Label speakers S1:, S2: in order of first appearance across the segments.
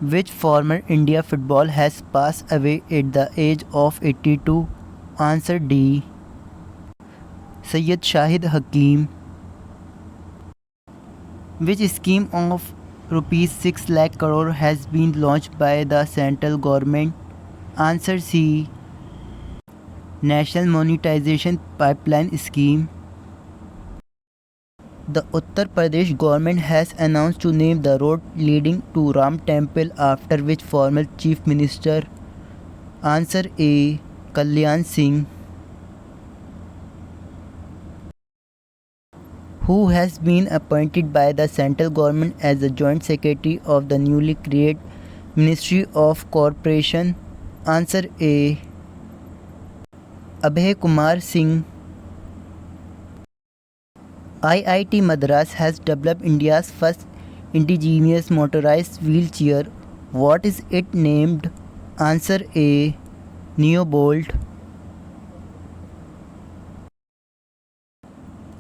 S1: Which former India football has passed away at the age of 82? Answer D. Syed Shahid Hakim. Which scheme of rupees 6 lakh crore has been launched by the central government? Answer C. National Monetization Pipeline Scheme. The Uttar Pradesh government has announced to name the road leading to Ram Temple after which former Chief Minister? Answer A. Kalyan Singh. Who has been appointed by the central government as the Joint Secretary of the newly created Ministry of Corporation? Answer A. Abhay Kumar Singh. IIT Madras has developed India's first indigenous motorized wheelchair. What is it named? Answer A. Neobolt.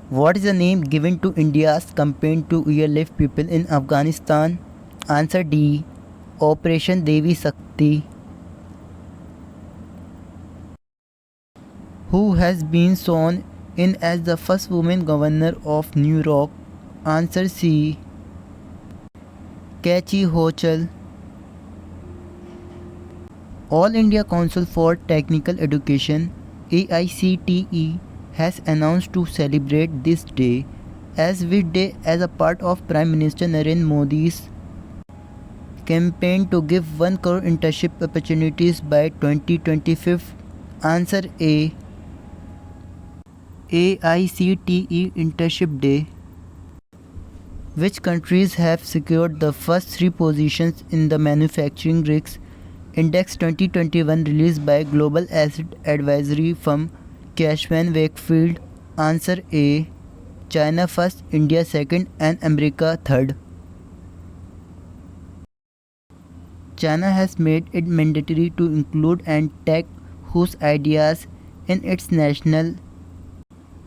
S1: What is the name given to India's campaign to airlift people in Afghanistan? Answer D. Operation Devi Shakti. Who has been sworn in as the first woman governor of New York? Answer C. Kechi Hochul. All India Council for Technical Education AICTE has announced to celebrate this day as which day as a part of Prime Minister Narendra Modi's campaign to give 1 crore internship opportunities by 2025. Answer A. AICTE Internship Day. Which countries have secured the first 3 positions in the Manufacturing Risks Index 2021 released by global asset advisory firm Cashman Wakefield? Answer A. China first, India second and America third. China has made it mandatory to include and tag whose ideas in its national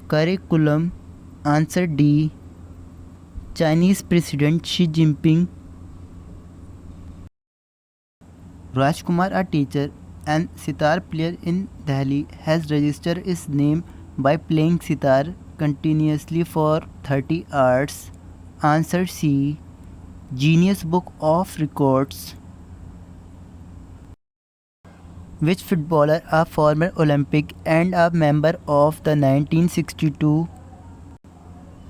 S1: curriculum? Answer D. Chinese President Xi Jinping. Rajkumar, a teacher and sitar player in Delhi, has registered his name by playing sitar continuously for 30 hours. Answer C. Guinness Book of Records. Which footballer, a former Olympic and a member of the 1962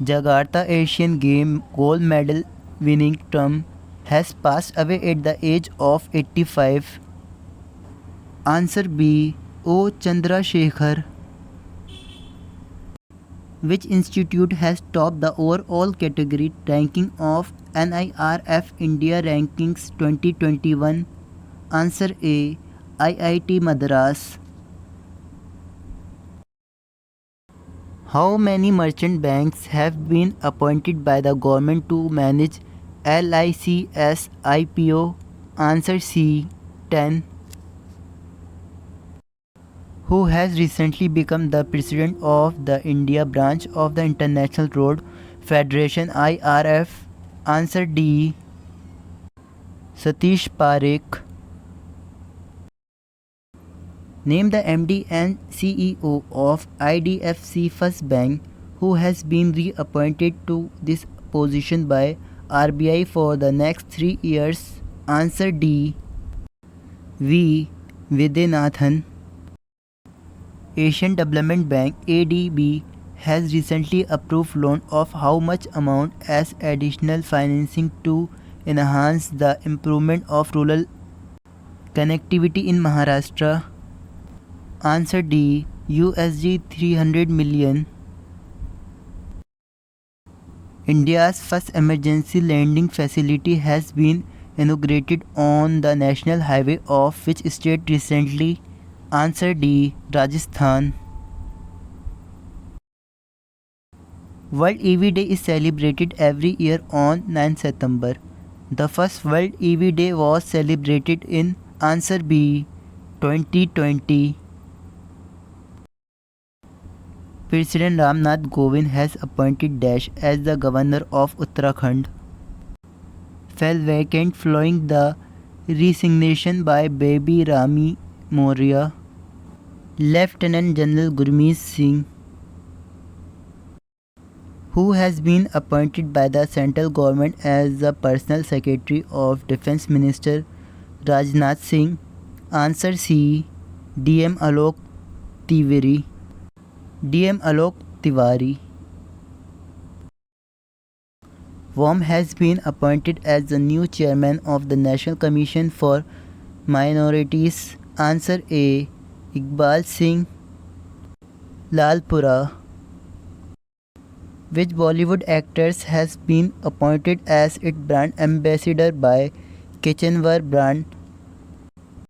S1: Jakarta Asian Games gold medal winning team, has passed away at the age of 85? Answer B. O. Chandrasekhar. Which institute has topped the overall category ranking of NIRF India Rankings 2021? Answer A. IIT Madras. How many merchant banks have been appointed by the government to manage LIC's IPO? Answer C. 10. Who has recently become the president of the India branch of the International Road Federation IRF? Answer D. Satish Parekh. Name the MD and CEO of IDFC First Bank who has been reappointed to this position by RBI for the next 3 years. Answer D. V. Vidyanathan. Asian Development Bank ADB has recently approved loan of how much amount as additional financing to enhance the improvement of rural connectivity in Maharashtra? Answer D. USD 300 million. India's first emergency landing facility has been inaugurated on the national highway of which state recently? Answer D. Rajasthan. World EV Day is celebrated every year on 9 September. The first World EV Day was celebrated in? Answer B. 2020. President Ramnath Kovind has appointed Dash as the governor of Uttarakhand. Fell vacant following the Resignation by Baby Rami Moria. Lieutenant General Gurmeet Singh, who has been appointed by the central government as the personal secretary of Defence Minister Rajnath Singh. Answer C. DM Alok Tiwari. DM Alok Tiwari. Worm has been appointed as the new chairman of the National Commission for Minorities. Answer A. Iqbal Singh Lalpura. Which Bollywood actress has been appointed as its brand ambassador by Kitchenware brand